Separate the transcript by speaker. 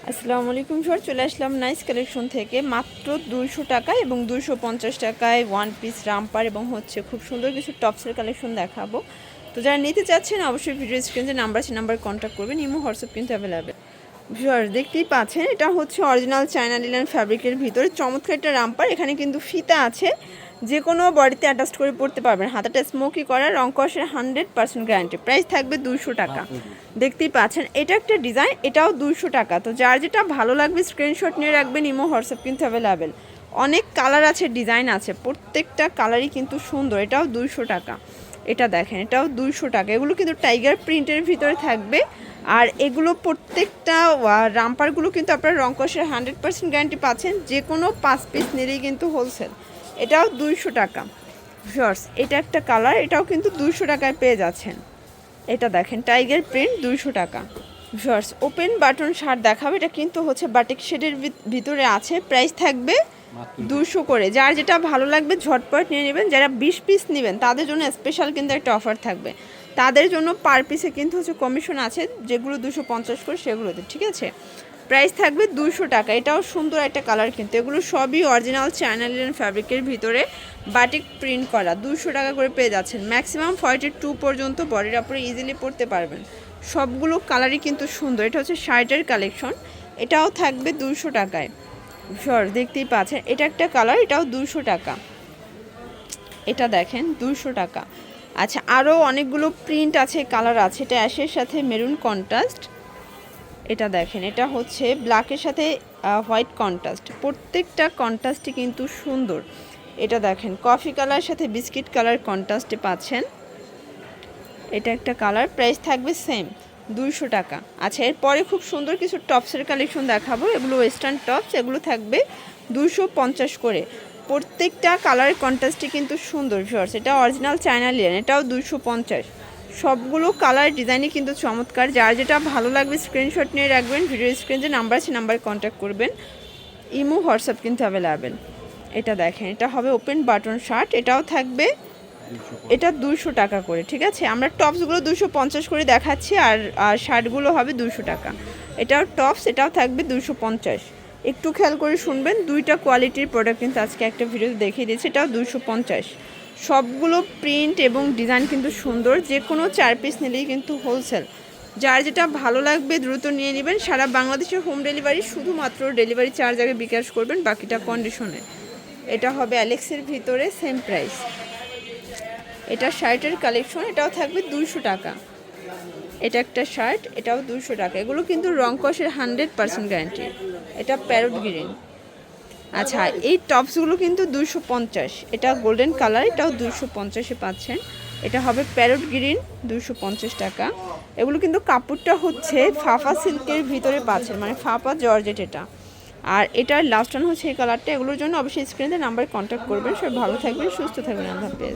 Speaker 1: আসসালামু আলাইকুম স্যার, চলে আসলাম নাইস কালেকশন থেকে মাত্র 200 টাকা এবং 250 টাকায় ওয়ান পিস রামপার এবং হচ্ছে খুব সুন্দর কিছু টপসের কালেকশন দেখাবো। তো যারা নিতে চাচ্ছেন অবশ্যই ভিডিও স্ক্রিনে নাম্বার আছে, নাম্বার কন্ট্যাক্ট করবেন। ইমো হোয়াটসঅ্যাপ কিন্তু অ্যাভেলেবেল। ভিউয়ার দেখতেই পাচ্ছেন, এটা হচ্ছে অরিজিনাল চায়না লিনেন ফ্যাব্রিকের ভিতরে চমৎকার একটা রামপার। এখানে কিন্তু ফিতা আছে, যে কোনো বডিতে অ্যাটাচ করে পড়তে পারবেন। হাতাটা স্মোকি করা, রং কষের 100% গ্যারান্টি। প্রাইস থাকবে 200 টাকা। দেখতেই পাচ্ছেন এটা একটা ডিজাইন, এটাও 200 টাকা। তো যার যেটা ভালো লাগবে স্ক্রিনশট নিয়ে রাখবেন। ইমো হোয়াটসঅ্যাপ কিন্তু অ্যাভেলেবেল। অনেক কালার আছে, ডিজাইন আছে, প্রত্যেকটা কালারই কিন্তু সুন্দর। এটাও 200 টাকা। এটা দেখেন, এটাও 200 টাকা। এগুলো কিন্তু টাইগার প্রিন্টের ভিতরে থাকবে। আর এগুলো প্রত্যেকটা রামপারগুলো কিন্তু আপনারা রং কষের 100% গ্যারান্টি পাচ্ছেন। যে কোনো 5 পিস নিলেই কিন্তু হোলসেল। এটাও 200 টাকা। শর্টস, এটা একটা কালার, এটাও কিন্তু 200 টাকায় পেয়ে যাচ্ছেন। এটা দেখেন টাইগার প্রিন্ট, 200 টাকা। শর্টস ওপেন বাটন শার্ট দেখাবো। এটা কিন্তু হচ্ছে বাটিক শেডের ভিতরে আছে। প্রাইস থাকবে 200 করে। যার যেটা ভালো লাগবে ঝটপট নিয়ে নেবেন। যারা 20 পিস নেবেন তাদের জন্য স্পেশাল কিন্তু একটা অফার থাকবে। তাদের জন্য পার পিসে কিন্তু হচ্ছে কমিশন আছে, যেগুলো 250 করে সেগুলোতে, ঠিক আছে। প্রাইস থাকবে 200 টাকা। এটাও সুন্দর একটা কালার, কিন্তু এগুলো সবই অরিজিনাল চায়না লিনেন ফ্যাব্রিকের ভিতরে বাটিক প্রিন্ট করা। 200 টাকা করে পেয়ে যাচ্ছেন। ম্যাক্সিমাম 42 পর্যন্ত বডির উপরে ইজিলি পরতে পারবেন। সবগুলো কালারই কিন্তু সুন্দর। এটা হচ্ছে শার্টের কালেকশন, এটাও থাকবে 200 টাকায়। শর দেখতেই পাচ্ছেন, এটা একটা কালার, এটাও 200 টাকা। এটা দেখেন 200 টাকা। আচ্ছা, আরও অনেকগুলো প্রিন্ট আছে, কালার আছে। এটা অ্যাশের সাথে মেরুন কন্ট্রাস্ট। এটা দেখেন, এটা হচ্ছে ব্ল্যাকের সাথে হোয়াইট কন্ট্রাস্ট। প্রত্যেকটা কন্ট্রাস্টই কিন্তু সুন্দর। এটা দেখেন কফি কালার সাথে বিস্কিট কালার কন্ট্রাস্টে পাচ্ছেন। এটা একটা কালার। প্রাইস থাকবে সেম 200 টাকা। আচ্ছা, এরপরে খুব সুন্দর কিছু টপসের কালেকশন দেখাবো। এগুলো ওয়েস্টার্ন টপস, এগুলো থাকবে 250 করে। প্রত্যেকটা কালারের কন্ট্রাস্টই কিন্তু সুন্দর ভিউয়ার্স। এটা অরিজিনাল চায়না লিনেন, এটাও 250। সবগুলো কালার ডিজাইনই কিন্তু চমৎকার। যার যেটা ভালো লাগবে স্ক্রিনশট নিয়ে রাখবেন। ভিডিও স্ক্রিনে যে নাম্বার আছে নাম্বারে কন্ট্যাক্ট করবেন। ইমো হোয়াটসঅ্যাপ কিন্তু অ্যাভেলেবেল। এটা দেখেন, এটা হবে ওপেন বাটন শার্ট, এটাও থাকবে, এটা 200 টাকা করে, ঠিক আছে। আমরা টপসগুলো 250 করে দেখাচ্ছি, আর শার্টগুলো হবে 200 টাকা। এটাও টপস, এটাও থাকবে 250। একটু খেয়াল করে শুনবেন, দুইটা কোয়ালিটির প্রোডাক্ট কিন্তু আজকে একটা ভিডিওতে দেখিয়ে দিয়েছি। এটাও 250। সবগুলো প্রিন্ট এবং ডিজাইন কিন্তু সুন্দর। যে কোনো 4 পিস নিলেই কিন্তু হোলসেল। যার যেটা ভালো লাগবে দ্রুত নিয়ে নেবেন। সারা বাংলাদেশের হোম ডেলিভারি, শুধুমাত্র ডেলিভারি চার্জ আগে বিকাশ করবেন, বাকিটা কন্ডিশনে। এটা হবে অ্যালেক্সের ভিতরে, সেম প্রাইস। এটা শার্টের কালেকশন, এটাও থাকবে 200 টাকা। এটা একটা শার্ট, এটাও 200 টাকা। এগুলো কিন্তু রং কষের 100% গ্যারান্টি। এটা প্যারট গ্রিন। আচ্ছা, এই টপসগুলো কিন্তু 250। এটা গোল্ডেন কালার, এটাও 250-এ পাচ্ছেন। এটা হবে প্যারট গ্রিন, 250 টাকা। এগুলো কিন্তু কাপড়টা হচ্ছে ফাফা সিল্কের ভিতরে পাচ্ছেন, মানে ফাফা জর্জেট এটা। আর এটার লাস্ট ওয়ান হচ্ছে এই কালারটা। এগুলোর জন্য অবশ্যই স্ক্রিনে নাম্বার কন্ট্যাক্ট করবেন। সবাই ভালো থাকবেন, সুস্থ থাকবেন। আল্লাহ হাফেজ।